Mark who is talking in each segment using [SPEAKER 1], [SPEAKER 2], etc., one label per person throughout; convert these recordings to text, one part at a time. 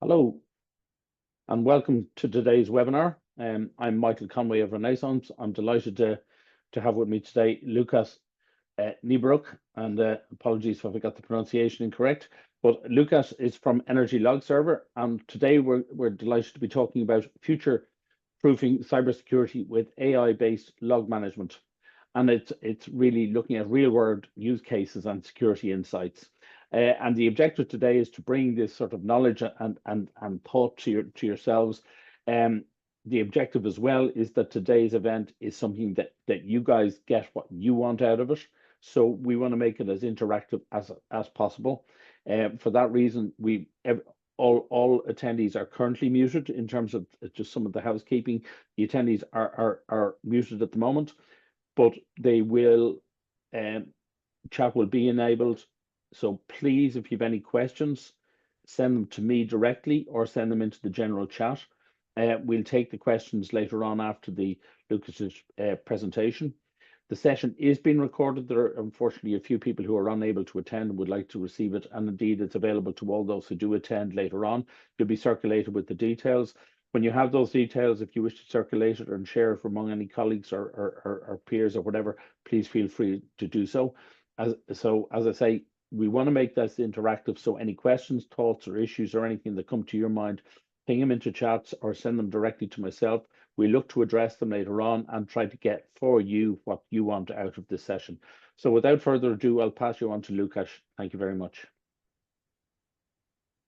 [SPEAKER 1] Hello and welcome to today's webinar. I'm Michael Conway of Renaissance. I'm delighted to have with me today Lucas Niebroek, and apologies if I got the pronunciation incorrect, but Lucas is from Energy Log Server, and today we're delighted to be talking about future-proofing cybersecurity with AI-based log management. And it's really looking at real-world use cases and security insights. And the objective today is to bring this sort of knowledge and thought to yourselves. The objective as well is that today's event is something that you guys get what you want out of it. So we want to make it as interactive as possible. For that reason, all attendees are currently muted in terms of just some of the housekeeping. The attendees are muted at the moment, but they will, chat will be enabled. So please, if you have any questions, send them to me directly or send them into the general chat. We'll take the questions later on after Lucas's presentation. The session is being recorded. There are unfortunately a few people who are unable to attend and would like to receive it, and indeed it's available to all those who do attend later on. It'll be circulated with the details. When you have those details, if you wish to circulate it and share it among any colleagues or peers or whatever, please feel free to do so. As I say, we want to make this interactive, so any questions, thoughts, or issues or anything that come to your mind, ping them into chats or send them directly to myself. We look to address them later on and try to get for you what you want out of this session. So without further ado, I'll pass you on to Lucas. Thank you very much.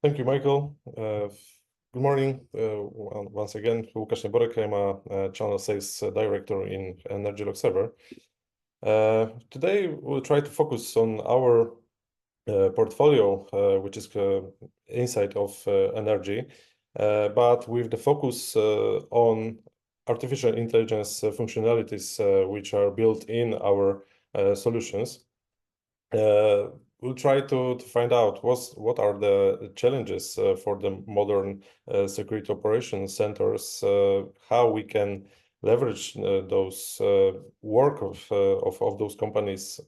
[SPEAKER 2] Thank you, Michael. Good morning. Once again, Lucas Niebroek. I'm a channel sales director in Energy Log Server. Today, we'll try to focus on our portfolio, which is inside of energy, but with the focus on artificial intelligence functionalities which are built in our solutions. We'll try to find out what are the challenges for the modern security operations centers, how we can leverage those work of those companies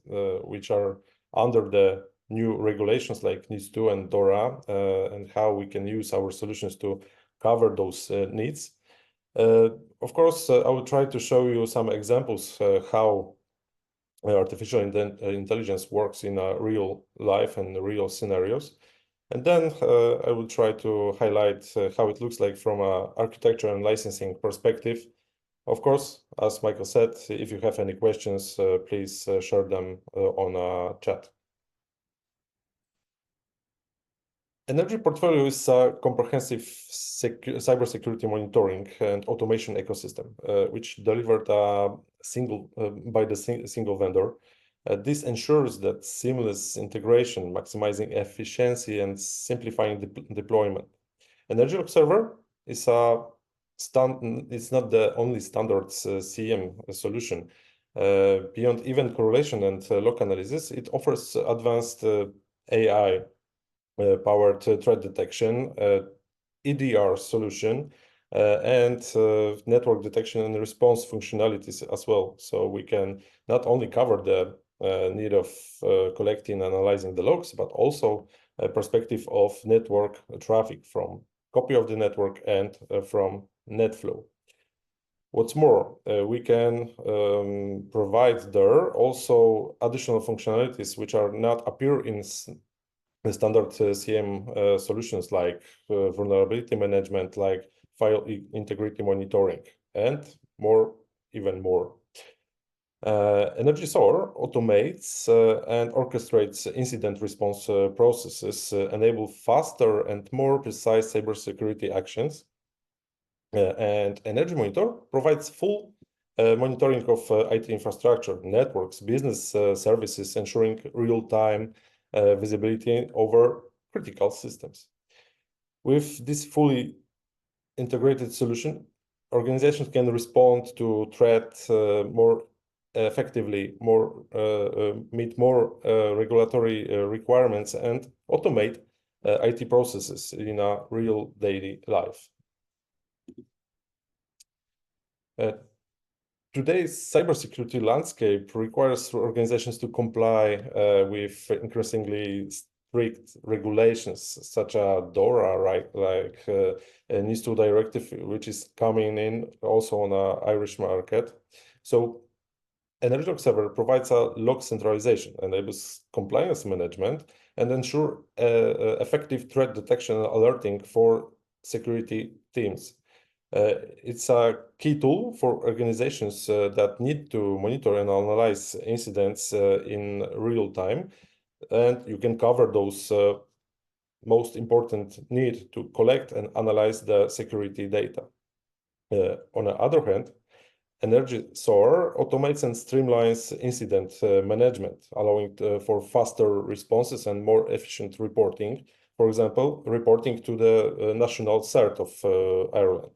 [SPEAKER 2] which are under the new regulations like NIS2 and DORA, and how we can use our solutions to cover those needs. Of course, I will try to show you some examples how artificial intelligence works in real life and real scenarios. And then I will try to highlight how it looks like from an architecture and licensing perspective. Of course, as Michael said, if you have any questions, please share them on chat. Energy portfolio is a comprehensive cybersecurity monitoring and automation ecosystem, which delivered by the single vendor. This ensures that seamless integration, maximizing efficiency and simplifying deployment. Energy Log Server is it's not the only standard CM solution. Beyond event correlation and log analysis, it offers advanced AI powered threat detection, EDR solution, and network detection and response functionalities as well. So we can not only cover the need of collecting and analyzing the logs, but also a perspective of network traffic from copy of the network and from NetFlow. What's more, we can provide there also additional functionalities which are not appear in the standard CM solutions like vulnerability management, like file integrity monitoring, and even more. Energy SOAR automates and orchestrates incident response processes, enable faster and more precise cybersecurity actions. And Energy Monitor provides full monitoring of IT infrastructure, networks, business services, ensuring real-time visibility over critical systems. With this fully integrated solution, organizations can respond to threats more effectively, meet more regulatory requirements, and automate IT processes in a real daily life. Today's cybersecurity landscape requires organizations to comply with increasingly strict regulations such as DORA, right? Like NIS2 directive, which is coming in also on the Irish market. So Energy Observer provides a log centralization, enables compliance management, and ensure effective threat detection and alerting for security teams. It's a key tool for organizations that need to monitor and analyze incidents in real time, and you can cover those most important need to collect and analyze the security data. On the other hand, Energy SOAR automates and streamlines incident management, allowing for faster responses and more efficient reporting. For example, reporting to the National CERT of Ireland.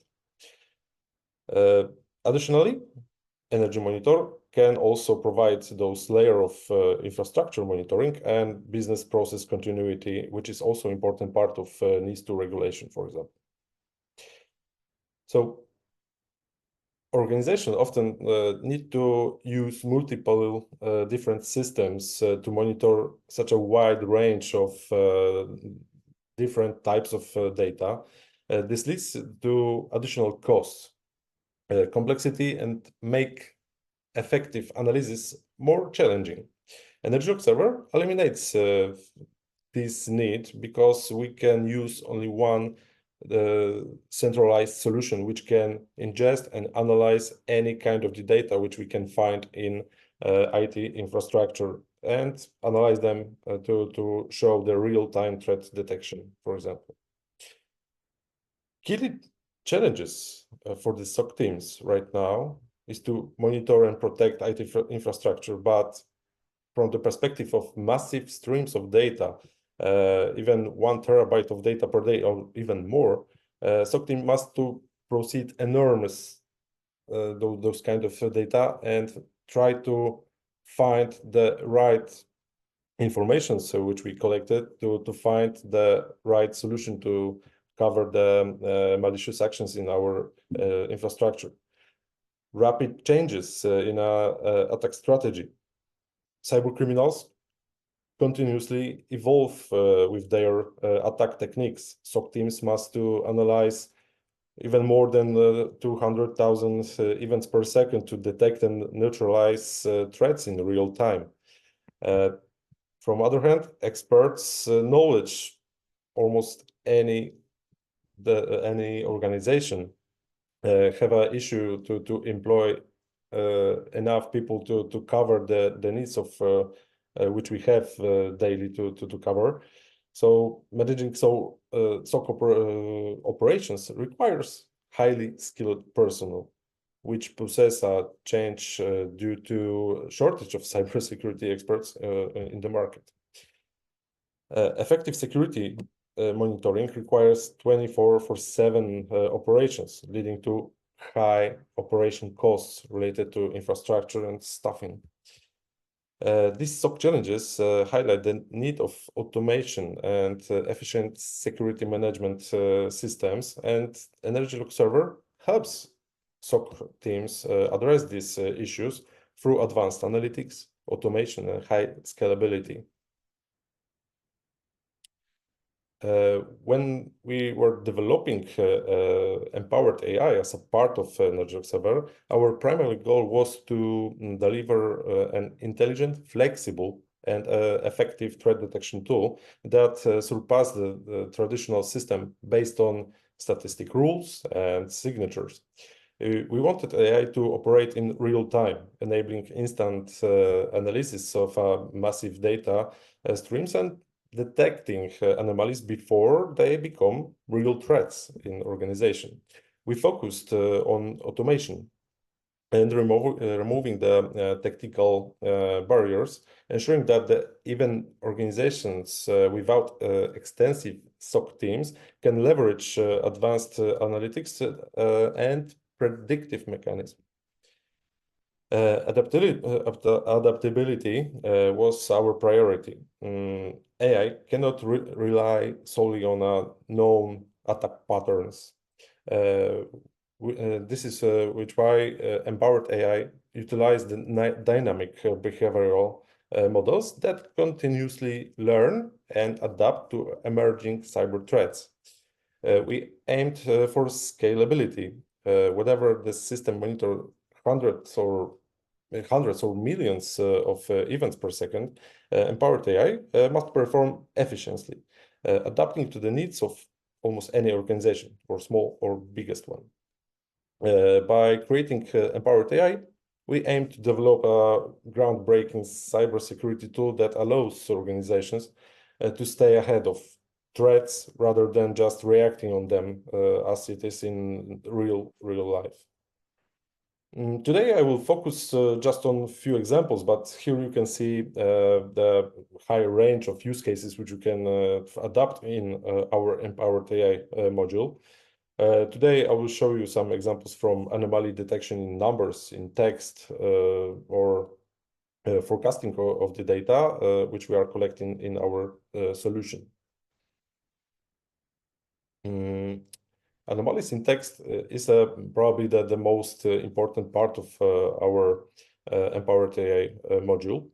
[SPEAKER 2] Additionally, Energy Monitor can also provide those layer of infrastructure monitoring and business process continuity, which is also important part of NIS2 regulation, for example. So organizations often need to use multiple different systems to monitor such a wide range of different types of data. This leads to additional costs, complexity, and make effective analysis more challenging. Energy Observer eliminates this need because we can use only one centralized solution which can ingest and analyze any kind of the data which we can find in IT infrastructure and analyze them to show the real-time threat detection, for example. Key challenges for the SOC teams right now is to monitor and protect IT infrastructure, but from the perspective of massive streams of data, even 1 terabyte of data per day or even more, SOC team must to proceed enormous those kind of data and try to find the right information which we collected to find the right solution to cover the malicious actions in our infrastructure. Rapid changes in our attack strategy. Cyber criminals continuously evolve with their attack techniques. SOC teams must to analyze even more than 200,000 events per second to detect and neutralize threats in real time. From other hand, experts' knowledge, almost any organization have an issue to employ enough people to cover the needs of which we have daily to cover. So managing SOC operations requires highly skilled personnel, which possess a change due to shortage of cybersecurity experts in the market. Effective security monitoring requires 24/7 operations, leading to high operation costs related to infrastructure and staffing. These SOC challenges highlight the need of automation and efficient security management systems, and Energy Observer helps SOC teams address these issues through advanced analytics, automation, and high scalability. When we were developing empowered AI as a part of Energy Observer, our primary goal was to deliver an intelligent, flexible, and effective threat detection tool that surpassed the traditional system based on statistic rules and signatures. We wanted AI to operate in real time, enabling instant analysis of massive data streams and detecting anomalies before they become real threats in organization. We focused on automation and removing the technical barriers, ensuring that even organizations without extensive SOC teams can leverage advanced analytics and predictive mechanisms. Adaptability was our priority. AI cannot rely solely on known attack patterns. This is which why empowered AI utilize the dynamic behavioral models that continuously learn and adapt to emerging cyber threats. We aimed for scalability. Whenever the system monitors hundreds or millions of events per second, empowered AI must perform efficiently, adapting to the needs of almost any organization, or small or biggest one. By creating empowered AI, we aim to develop a groundbreaking cybersecurity tool that allows organizations to stay ahead of threats rather than just reacting on them as it is in real life. Today, I will focus just on a few examples, but here you can see the high range of use cases which you can adapt in our empowered AI module. Today, I will show you some examples from anomaly detection in numbers, in text, or forecasting of the data, which we are collecting in our solution. Anomalies in text is probably the most important part of our empowered AI module.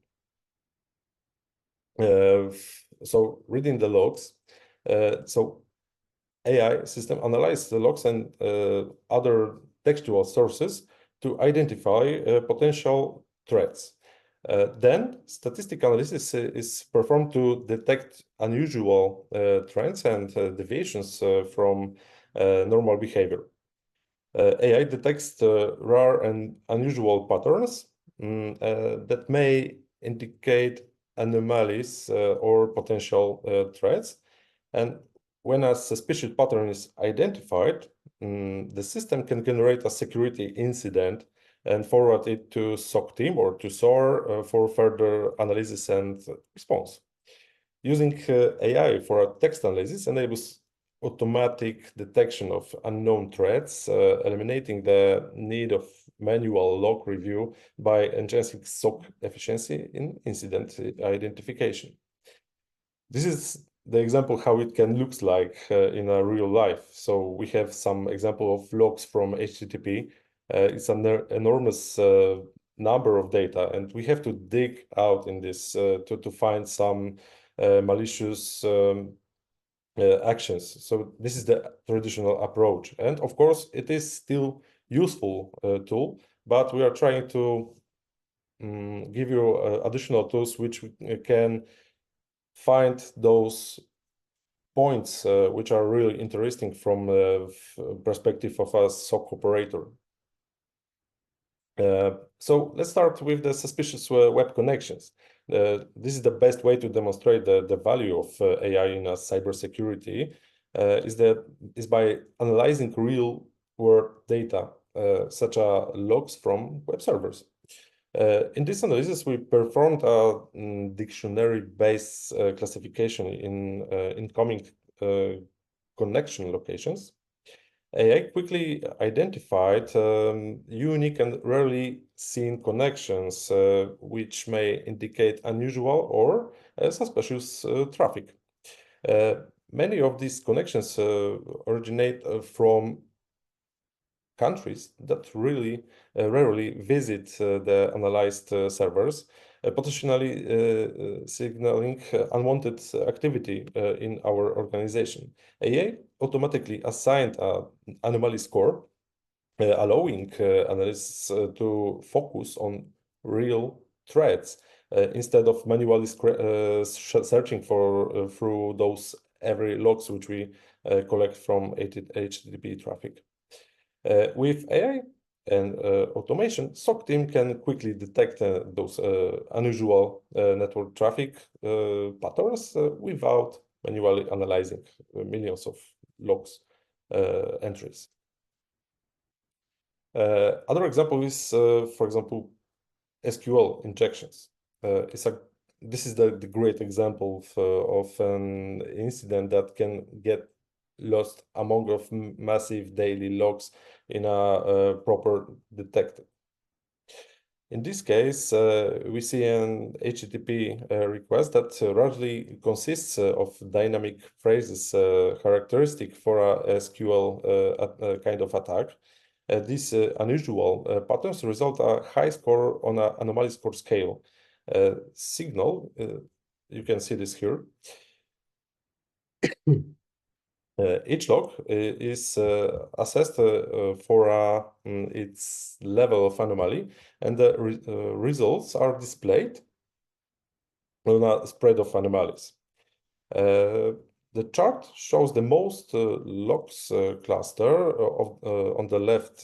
[SPEAKER 2] So reading the logs, so AI system analyzes the logs and other textual sources to identify potential threats. Then statistical analysis is performed to detect unusual trends and deviations from normal behavior. AI detects rare and unusual patterns that may indicate anomalies or potential threats. And when a suspicious pattern is identified, the system can generate a security incident and forward it to SOC team or to SOAR for further analysis and response. Using AI for a text analysis enables automatic detection of unknown threats, eliminating the need of manual log review by enhancing SOC efficiency in incident identification. This is the example how it can look like in a real life. So we have some example of logs from HTTP. It's an enormous number of data, and we have to dig out in this to find some malicious actions. So this is the traditional approach. And of course, it is still useful tool, but we are trying to give you additional tools which can find those points which are really interesting from the perspective of a SOC operator. So let's start with the suspicious web connections. This is the best way to demonstrate the value of AI in cybersecurity is by analyzing real world data, such as logs from web servers. In this analysis, we performed a dictionary-based classification in incoming connection locations. AI quickly identified unique and rarely seen connections, which may indicate unusual or suspicious traffic. Many of these connections originate from countries that really rarely visit the analyzed servers, potentially signaling unwanted activity in our organization. AI automatically assigned an anomaly score, allowing analysts to focus on real threats instead of manually searching for through those every logs which we collect from HTTP traffic. With AI and automation, SOC team can quickly detect those unusual network traffic patterns without manually analyzing millions of logs entries. Other example is, for example, SQL injections. This is the great example of an incident that can get lost among of massive daily logs in a proper detector. In this case, we see an HTTP request that largely consists of dynamic phrases characteristic for a SQL kind of attack. These unusual patterns result a high score on an anomaly score scale. signal. You can see this here. Each log is assessed for its level of anomaly, and the results are displayed on a spread of anomalies. The chart shows the most logs cluster on the left,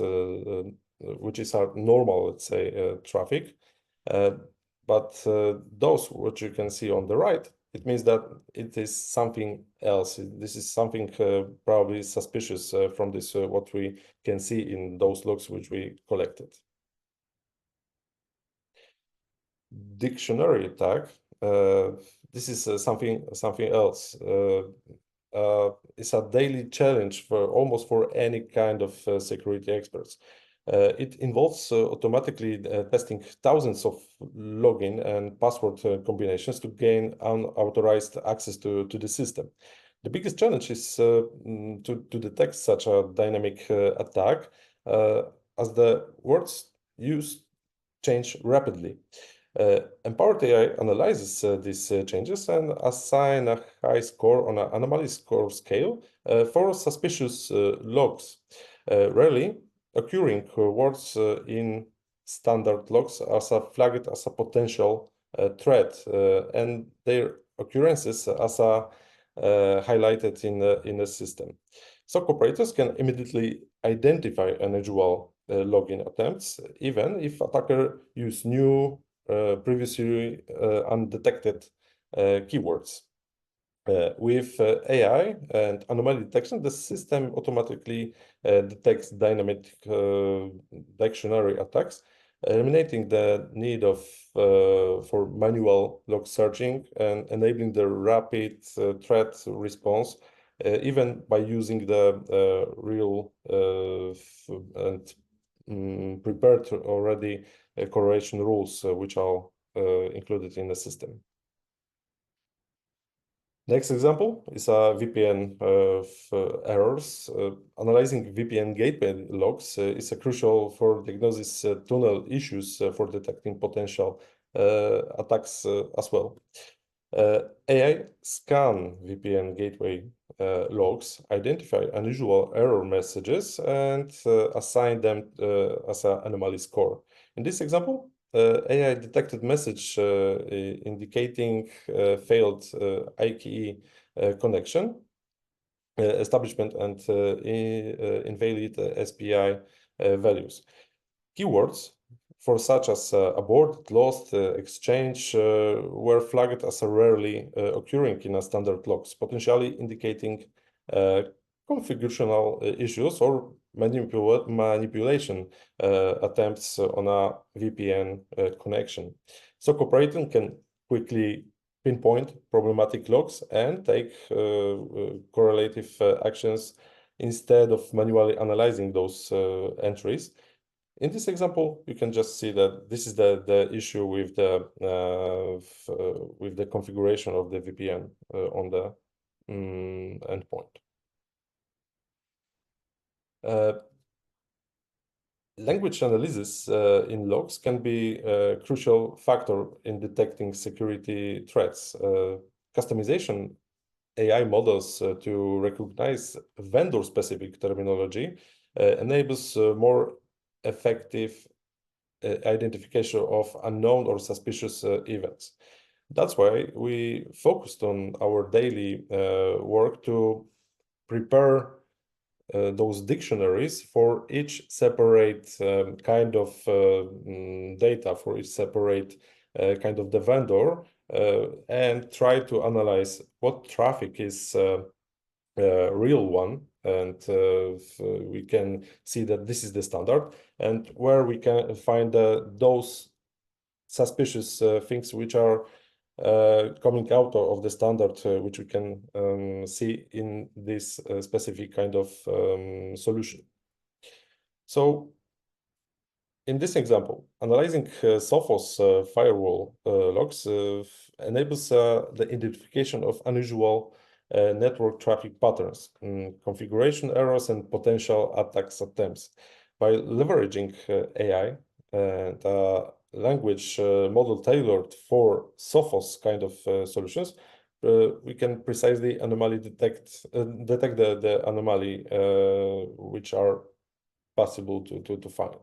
[SPEAKER 2] which is our normal, let's say, traffic. But those which you can see on the right, it means that it is something else. This is something probably suspicious from this, what we can see in those logs which we collected. Dictionary attack. This is something else. It's a daily challenge for almost for any kind of security experts. It involves automatically testing thousands of login and password combinations to gain unauthorized access to the system. The biggest challenge is to detect such a dynamic attack, as the words used change rapidly. Empowered AI analyzes these changes and assign a high score on an anomaly score scale for suspicious logs. Rarely occurring words in standard logs are flagged as a potential threat, and their occurrences as highlighted in the system. SOC operators can immediately identify unusual login attempts, even if attacker use new previously undetected keywords. With AI and anomaly detection, the system automatically detects dynamic dictionary attacks, eliminating the need of for manual log searching and enabling the rapid threat response, even by using the real and prepared already correlation rules, which are included in the system. Next example is a VPN errors. Analyzing VPN gateway logs is crucial for diagnosis tunnel issues for detecting potential attacks as well. AI scan VPN gateway logs, identify unusual error messages, and assign them as an anomaly score. In this example, AI detected message indicating failed IKE connection establishment and invalid SPI values. Keywords for such as abort, lost, exchange were flagged as rarely occurring in a standard logs, potentially indicating configurational issues or manipulation attempts on a VPN connection. So operator can quickly pinpoint problematic logs and take correlative actions instead of manually analyzing those entries. In this example, you can just see that this is the issue with the configuration of the VPN on the endpoint. Language analysis in logs can be a crucial factor in detecting security threats. Customization AI models to recognize vendor-specific terminology enables more effective identification of unknown or suspicious events. That's why we focused on our daily work to prepare those dictionaries for each separate kind of data, for each separate kind of the vendor, and try to analyze what traffic is real one, and we can see that this is the standard, and where we can find those suspicious things which are coming out of the standard, which we can see in this specific kind of solution. So in this example, analyzing Sophos firewall logs enables the identification of unusual network traffic patterns, configuration errors, and potential attacks attempts. By leveraging AI and language model tailored for Sophos kind of solutions, we can precisely detect the anomaly which are possible to find.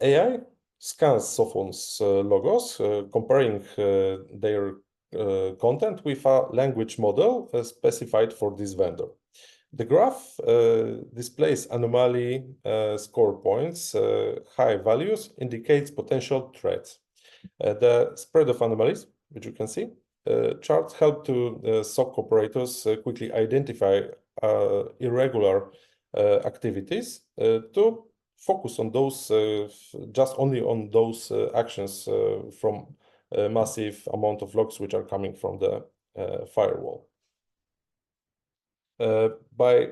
[SPEAKER 2] AI scans Sophos logos, comparing their content with a language model specified for this vendor. The graph displays anomaly score points. High values indicates potential threats. The spread of anomalies, which you can see, charts help to SOC operators quickly identify irregular activities to focus on those, just only on those actions from a massive amount of logs which are coming from the firewall. By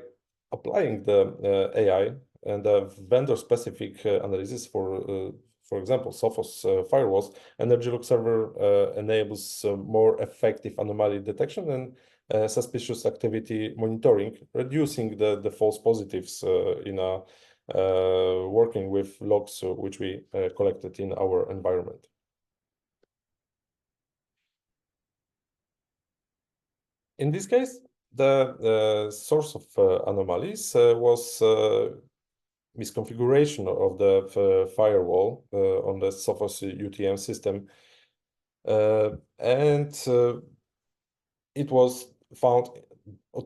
[SPEAKER 2] applying the AI and the vendor-specific analysis for example, Sophos firewalls, EnergyLog Server enables more effective anomaly detection and suspicious activity monitoring, reducing the false positives in working with logs which we collected in our environment. In this case, the source of anomalies was misconfiguration of the firewall on the Sophos UTM system, and it was found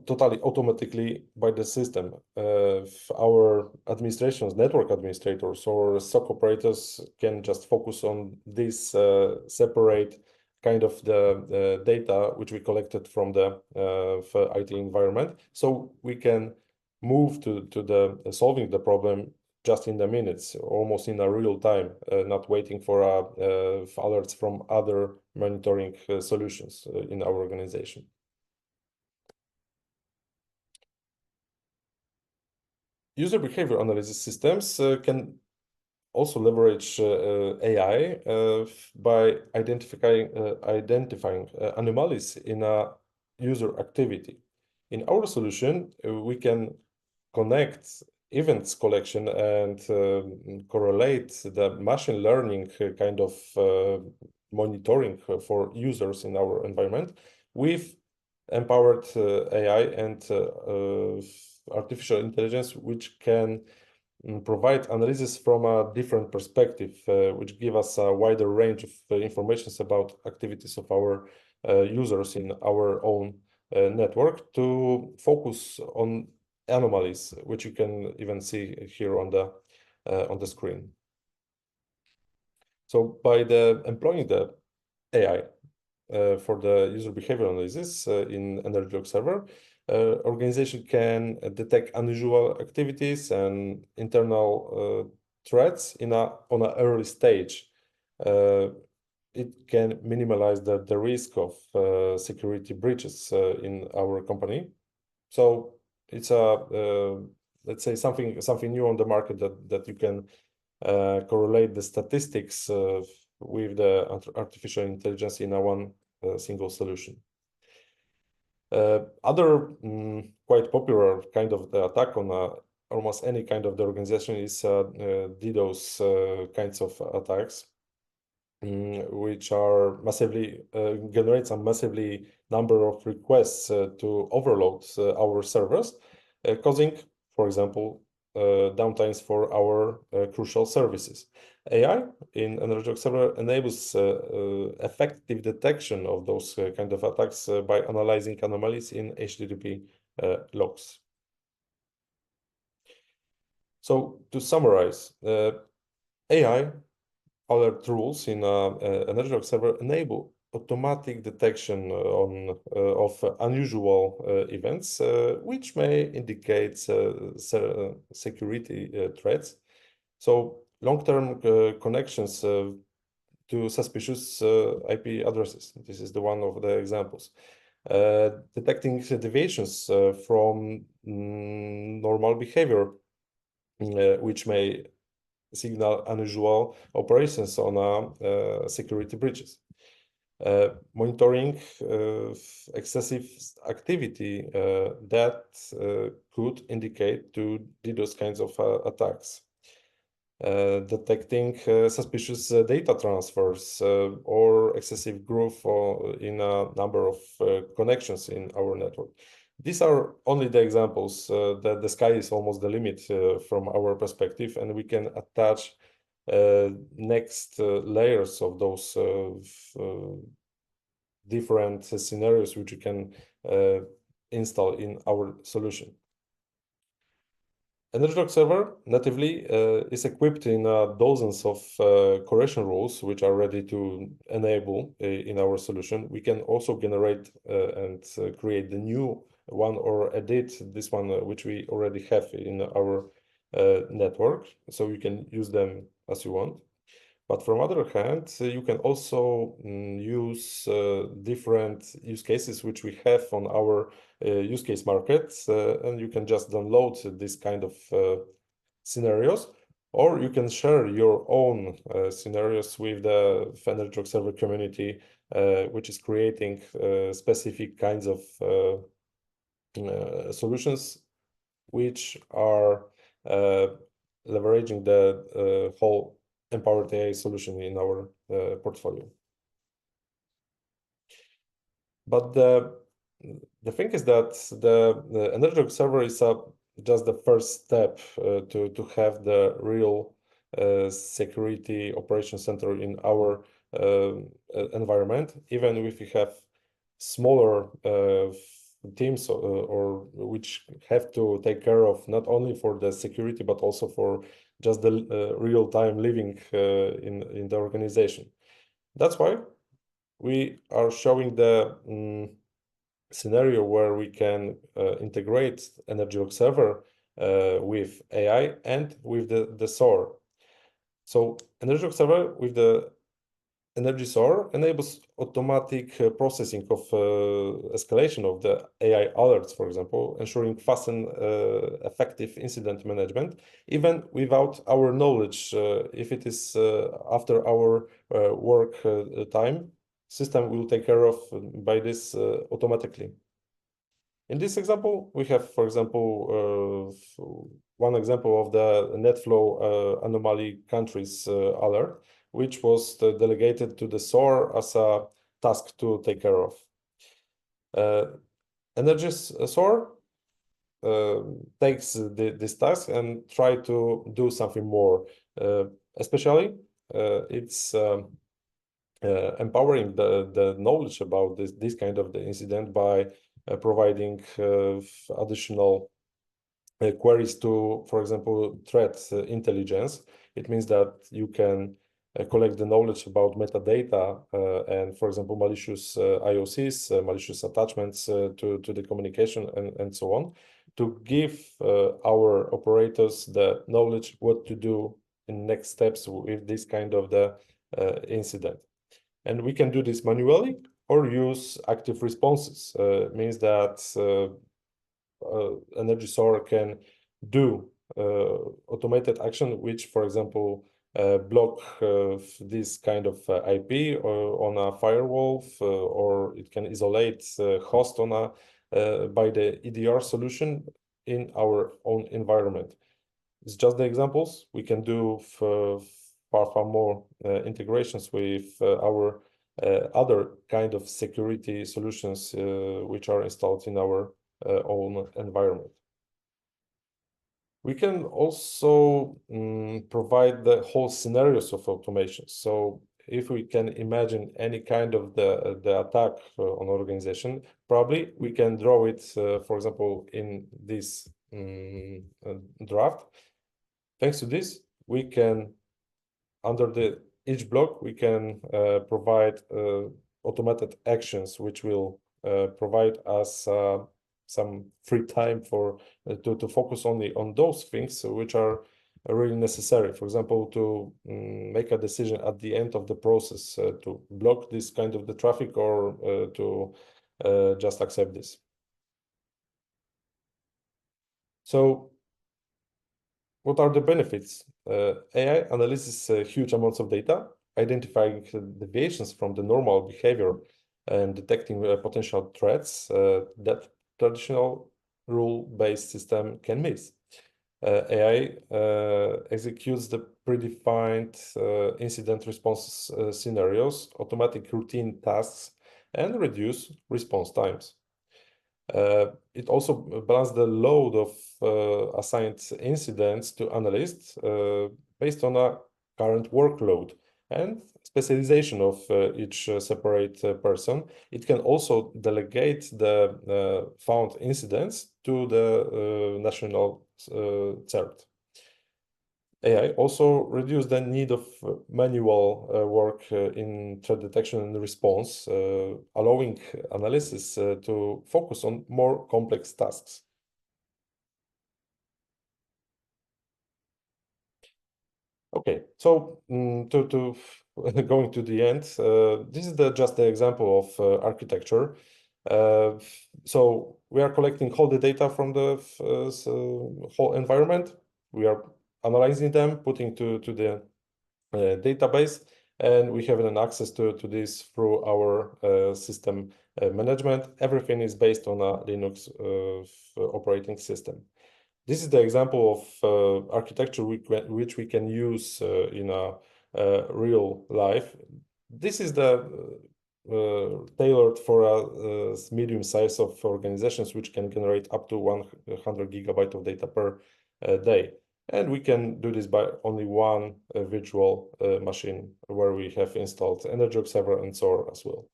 [SPEAKER 2] totally automatically by the system. Our administrations, network administrators, or SOC operators can just focus on this separate kind of the data which we collected from the IT environment, so we can move to the solving the problem just in the minutes, almost in a real time, not waiting for alerts from other monitoring solutions in our organization. User behavior analysis systems can also leverage AI by identifying anomalies in a user activity. In our solution, we can connect events collection and correlate the machine learning kind of monitoring for users in our environment with empowered AI and artificial intelligence, which can provide analysis from a different perspective, which give us a wider range of information about activities of our users in our own network to focus on anomalies, which you can even see here on the screen. So by employing the AI for the user behavior analysis in EnergyLog Server, organization can detect unusual activities and internal threats on an early stage. It can minimize the risk of security breaches in our company. So it's let's say something new on the market that you can correlate the statistics with the artificial intelligence in a one single solution. Other quite popular kind of the attack on almost any kind of the organization is DDoS kinds of attacks, which are massively generates a massively number of requests to overload our servers, causing, for example, downtimes for our crucial services. AI in EnergyLog Server enables effective detection of those kind of attacks by analyzing anomalies in HTTP logs. So to summarize, AI alert rules in EnergyLog Server enable automatic detection of unusual events, which may indicate security threats. So long-term connections to suspicious IP addresses. This is one of the examples. Detecting deviations from normal behavior, which may signal unusual operations on security breaches. Monitoring excessive activity that could indicate to DDoS kinds of attacks. detecting suspicious data transfers or excessive growth in a number of connections in our network. These are only the examples that the sky is almost the limit from our perspective, and we can attach next layers of those different scenarios which you can install in our solution. EnergyLog server natively is equipped in dozens of correction rules which are ready to enable in our solution. We can also generate and create the new one or edit this one which we already have in our network, so you can use them as you want. But from other hand, you can also use different use cases which we have on our use case markets, and you can just download this kind of scenarios, or you can share your own scenarios with the EnergyLog server community, which is creating specific kinds of solutions which are leveraging the whole empowered AI solution in our portfolio. But the thing is that the EnergyLog server is just the first step to have the real security operation center in our environment, even if we have smaller teams or which have to take care of not only for the security but also for just the real-time living in the organization. That's why we are showing the scenario where we can integrate EnergyLog server with AI and with the SOAR. So EnergyLog server with the Energy SOAR enables automatic processing of escalation of the AI alerts, for example, ensuring fast and effective incident management, even without our knowledge. If it is after our work time, system will take care of by this automatically. In this example, we have, for example, one example of the NetFlow anomaly countries alert, which was delegated to the SOAR as a task to take care of. Energy SOAR takes this task and try to do something more. Especially, it's empowering the knowledge about this kind of the incident by providing additional queries to, for example, threat intelligence. It means that you can collect the knowledge about metadata and, for example, malicious IOCs, malicious attachments to the communication and so on, to give our operators the knowledge what to do in next steps with this kind of the incident. And we can do this manually or use active responses. Means that Energy SOAR can do automated action, which, for example, block this kind of IP on a firewall, or it can isolate host on a by the EDR solution in our own environment. It's just the examples. We can do far more integrations with our other kind of security solutions which are installed in our own environment. We can also provide the whole scenarios of automation. So if we can imagine any kind of the attack on organization, probably we can draw it, for example, in this draft. Thanks to this, we can, under each block, we can provide automated actions which will provide us some free time for to focus only on those things which are really necessary. For example, to make a decision at the end of the process to block this kind of the traffic or to just accept this. So what are the benefits? AI analyzes huge amounts of data, identifying deviations from the normal behavior and detecting potential threats that traditional rule-based system can miss. AI executes the predefined incident response scenarios, automatic routine tasks, and reduce response times. It also balances the load of assigned incidents to analysts based on a current workload and specialization of each separate person. It can also delegate the found incidents to the national CERT. AI also reduce the need of manual work in threat detection and response, allowing analysis to focus on more complex tasks. Okay, so to going to the end, this is just the example of architecture. So we are collecting all the data from the whole environment. We are analyzing them, putting to the database, and we have an access to this through our system management. Everything is based on a Linux operating system. This is the example of architecture which we can use in a real life. This is the tailored for a medium size of organizations which can generate up to 100 gigabyte of data per day. And we can do this by only one virtual machine where we have installed Energy Observer and SOAR as well.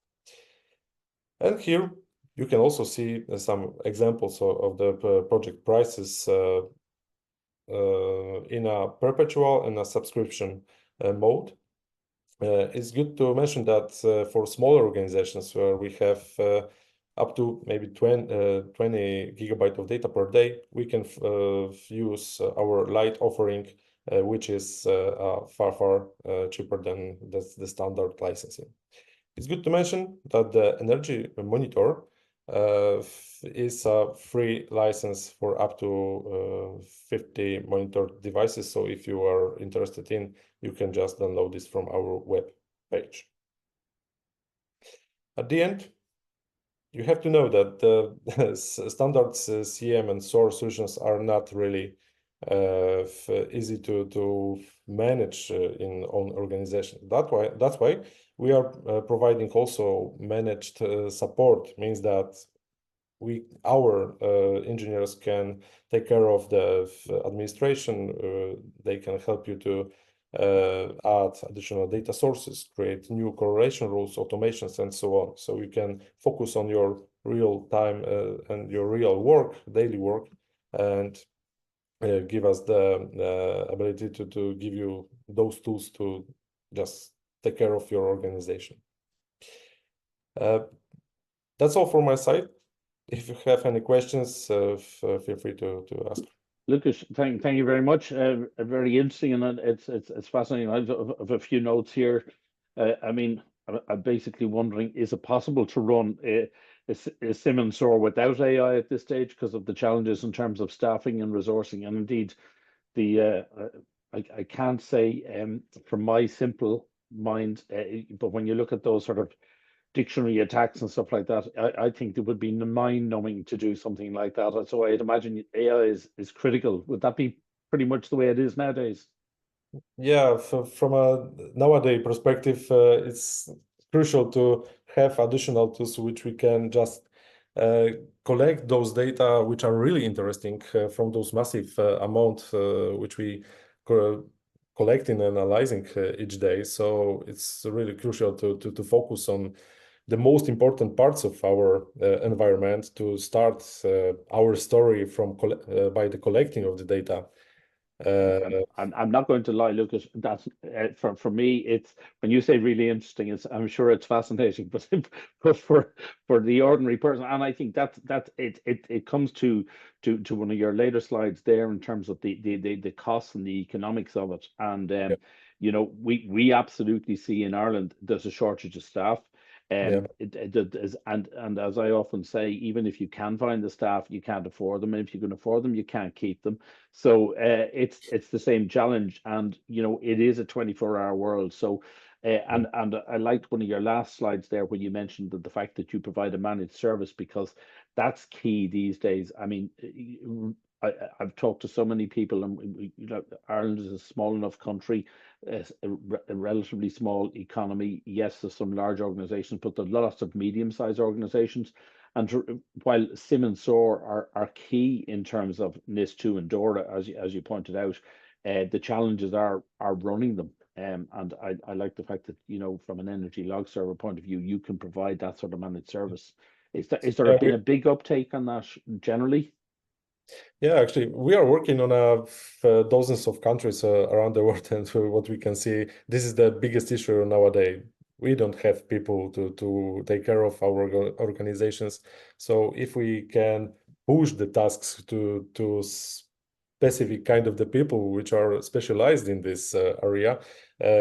[SPEAKER 2] And here you can also see some examples of the project prices in a perpetual and a subscription mode. It's good to mention that for smaller organizations where we have up to maybe 20 gigabyte of data per day, we can use our light offering, which is far cheaper than the standard licensing. It's good to mention that the Energy Monitor is a free license for up to 50 monitor devices. So if you are interested in, you can just download this from our web page. At the end, you have to know that the standards CM and SOAR solutions are not really easy to manage in own organization. That's why we are providing also managed support. Means that our engineers can take care of the administration. They can help you to add additional data sources, create new correlation rules, automations, and so on. So you can focus on your real time and your real work, daily work, and give us the ability to give you those tools to just take care of your organization. That's all from my side. If you have any questions, feel free to ask.
[SPEAKER 1] Lucas, thank you very much. Very interesting, and it's fascinating. I've a few notes here. I mean, I'm basically wondering: is it possible to run a SIM and SOAR without AI at this stage because of the challenges in terms of staffing and resourcing? And indeed, the I can't say from my simple mind, but when you look at those sort of dictionary attacks and stuff like that, I think it would be mind-numbing to do something like that. So I'd imagine AI is critical. Would that be pretty much the way it is nowadays?
[SPEAKER 2] Yeah, from a nowadays perspective, it's crucial to have additional tools which we can just collect those data which are really interesting from those massive amount which we collecting and analyzing each day. So it's really crucial to focus on the most important parts of our environment to start our story from by the collecting of the data.
[SPEAKER 1] I'm not going to lie, Lucas. That's for me. It's when you say really interesting. I'm sure it's fascinating, but for the ordinary person, and I think that it comes to one of your later slides there in terms of the costs and the economics of it. And
[SPEAKER 2] Yeah.
[SPEAKER 1] you know, we absolutely see in Ireland there's a shortage of staff.
[SPEAKER 2] Yeah.
[SPEAKER 1] It is, and as I often say, even if you can find the staff, you can't afford them. And if you can afford them, you can't keep them. So it's the same challenge, and you know it is a 24-hour world. So and I liked one of your last slides there when you mentioned that the fact that you provide a managed service, because that's key these days. I mean, I've talked to so many people, and Ireland is a small enough country, a relatively small economy. Yes, there's some large organizations, but there's lots of medium-sized organizations. And while SIM and SOAR are key in terms of NIS2 and DORA, as you pointed out, the challenges are running them. And I like the fact that, from an energy log server point of view, you can provide that sort of managed service. Is there
[SPEAKER 2] Yeah,
[SPEAKER 1] been a big uptake on that generally?
[SPEAKER 2] yeah, actually, we are working on dozens of countries around the world, and what we can see, this is the biggest issue nowadays. We don't have people to take care of our organizations. So if we can push the tasks to specific kind of the people which are specialized in this area,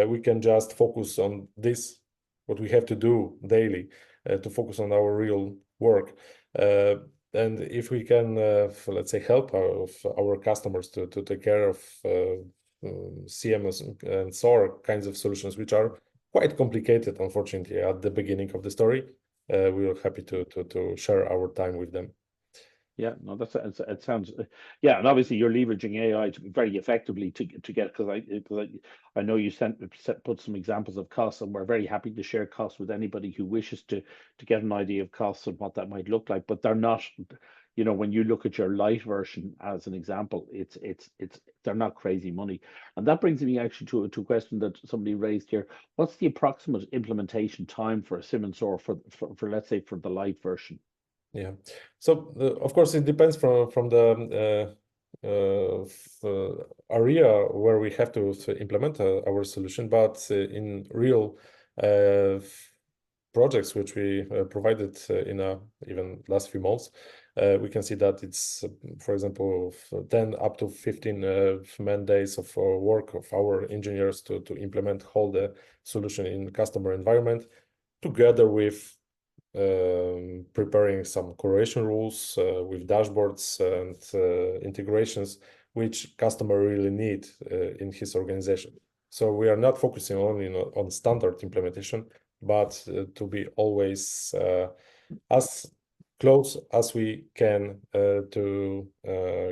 [SPEAKER 2] we can just focus on this, what we have to do daily, to focus on our real work. Uh, and if we can, let's say, help our customers to take care of CMS and SOAR kinds of solutions, which are quite complicated, unfortunately, at the beginning of the story, we are happy to share our time with them.
[SPEAKER 1] Yeah, no, it sounds, yeah, and obviously you're leveraging AI very effectively to get, because I know you put some examples of costs, and we're very happy to share costs with anybody who wishes to get an idea of costs and what that might look like. But they're not, when you look at your light version as an example, it's they're not crazy money. And that brings me actually to a question that somebody raised here. What's the approximate implementation time for a SIM and SOAR for let's say for the light version?
[SPEAKER 2] Yeah. So of course it depends from the area where we have to implement our solution, but in real projects which we provided in even last few months, we can see that it's, for example, 10 up to 15 man days of work of our engineers to implement whole the solution in customer environment, together with preparing some correlation rules with dashboards and integrations which customer really need in his organization. So we are not focusing only on standard implementation, but to be always as close as we can to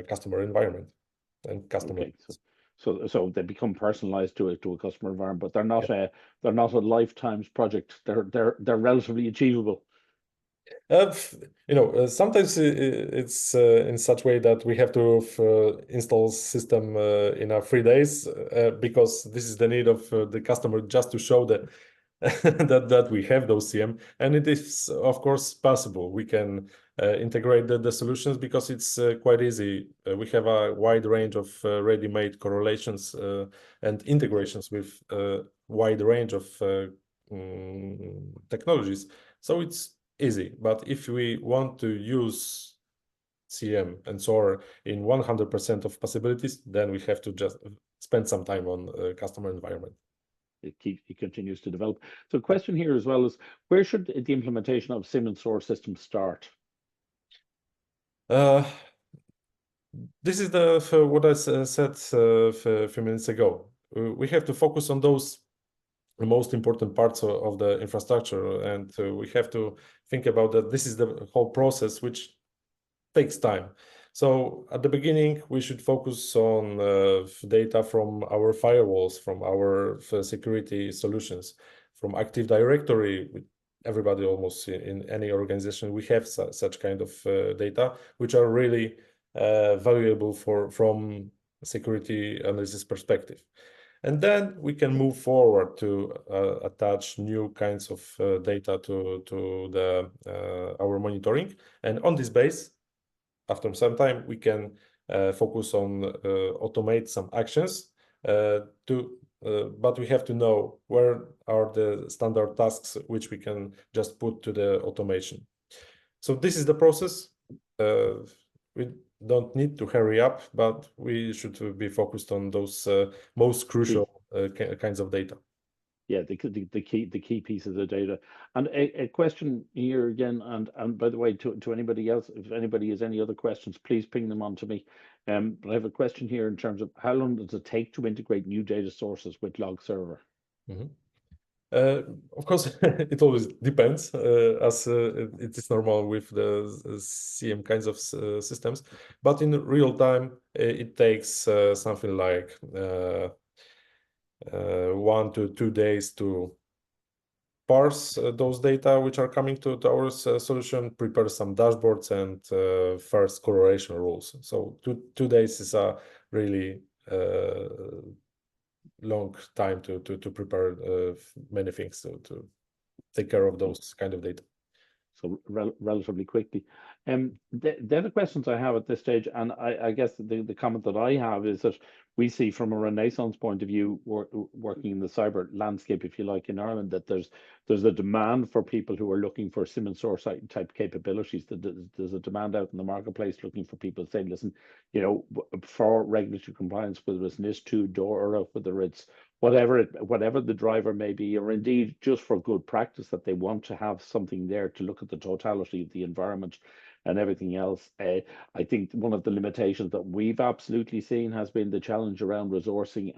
[SPEAKER 2] customer environment and customer.
[SPEAKER 1] Okay, so they become personalized to a customer environment, but they're not a lifetimes project. They're relatively achievable.
[SPEAKER 2] Sometimes it's in such way that we have to install system in 3 days because this is the need of the customer just to show that that we have those CM, and it is of course possible. We can integrate the solutions because it's quite easy. We have a wide range of ready-made correlations and integrations with a wide range of technologies. So it's easy, but if we want to use CM and SOAR in 100% of possibilities, then we have to just spend some time on customer environment.
[SPEAKER 1] It continues to develop. So, a question here as well is, where should the implementation of SIM and SOAR systems start?
[SPEAKER 2] This is what I said a few minutes ago. We have to focus on those most important parts of the infrastructure, and we have to think about that this is the whole process which takes time. So at the beginning we should focus on data from our firewalls, from our security solutions, from Active Directory. Everybody almost in any organization, we have such kind of data which are really valuable from security analysis perspective. And then we can move forward to attach new kinds of data to our monitoring. And on this base, after some time, we can focus on automate some actions but we have to know where are the standard tasks which we can just put to the automation. So this is the process. We don't need to hurry up, but we should be focused on those most crucial kinds of data.
[SPEAKER 1] Yeah, the key piece of the data. And a question here again, and by the way, to anybody else, if anybody has any other questions, please ping them on to me. But I have a question here in terms of how long does it take to integrate new data sources with log server?
[SPEAKER 2] Mm-hmm. Of course, it always depends, as it is normal with the CM kinds of systems. But in real time, it takes something like 1 to 2 days to parse those data which are coming to our solution, prepare some dashboards, and first correlation rules. So 2 days is a really long time to prepare many things to take care of those kind of data.
[SPEAKER 1] So relatively quickly. The other questions I have at this stage, and I guess the comment that I have is that we see from a Renaissance point of view, working in the cyber landscape, if you like, in Ireland, that there's a demand for people who are looking for sim and source type capabilities. That there's a demand out in the marketplace looking for people saying, listen, you know, for regulatory compliance, whether it's NIS2, DORA, whether it's whatever the driver may be, or indeed just for good practice, that they want to have something there to look at the totality of the environment and everything else. I think one of the limitations that we've absolutely seen has been the challenge around resourcing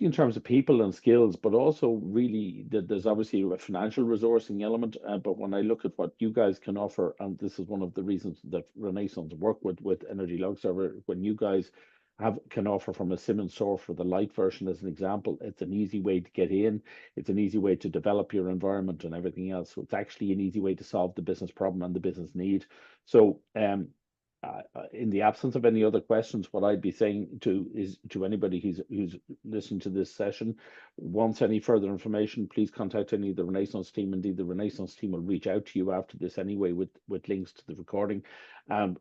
[SPEAKER 1] in terms of people and skills, but also really there's obviously a financial resourcing element. But when I look at what you guys can offer, and this is one of the reasons that Renaissance work with Energy Log Server, when you guys can offer from a sim and source for the light version as an example, it's an easy way to get in, it's an easy way to develop your environment and everything else. So it's actually an easy way to solve the business problem and the business need. So in the absence of any other questions, what I'd be saying to anybody who's listening to this session, wants any further information, please contact any of the Renaissance team. Indeed, the Renaissance team will reach out to you after this anyway with links to the recording.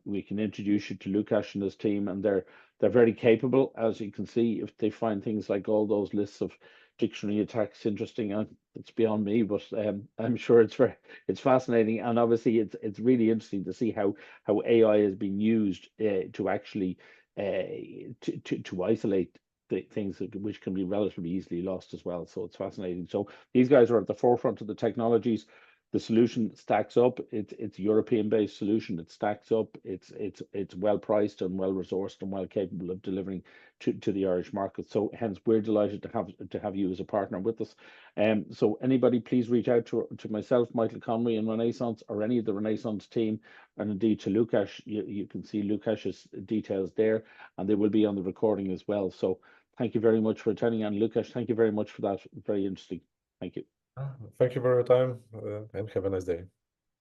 [SPEAKER 1] We can introduce you to Lukasz and his team, and they're very capable, as you can see. If they find things like all those lists of dictionary attacks interesting, it's beyond me, but I'm sure it's fascinating, and obviously it's really interesting to see how AI has been used to actually to isolate the things which can be relatively easily lost as well. So it's fascinating. So these guys are at the forefront of the technologies. The solution stacks up. It's a European-based solution. It stacks up. It's well priced and well resourced and well capable of delivering to the Irish market. So hence we're delighted to have you as a partner with us. So anybody, please reach out to myself, Michael Conway, and Renaissance, or any of the Renaissance team, and indeed to Lukasz. You can see Lukasz's details there, and they will be on the recording as well. So thank you very much for attending, and Lukasz, thank you very much for that. Very interesting. Thank you.
[SPEAKER 2] Thank you for your time, and have a nice day.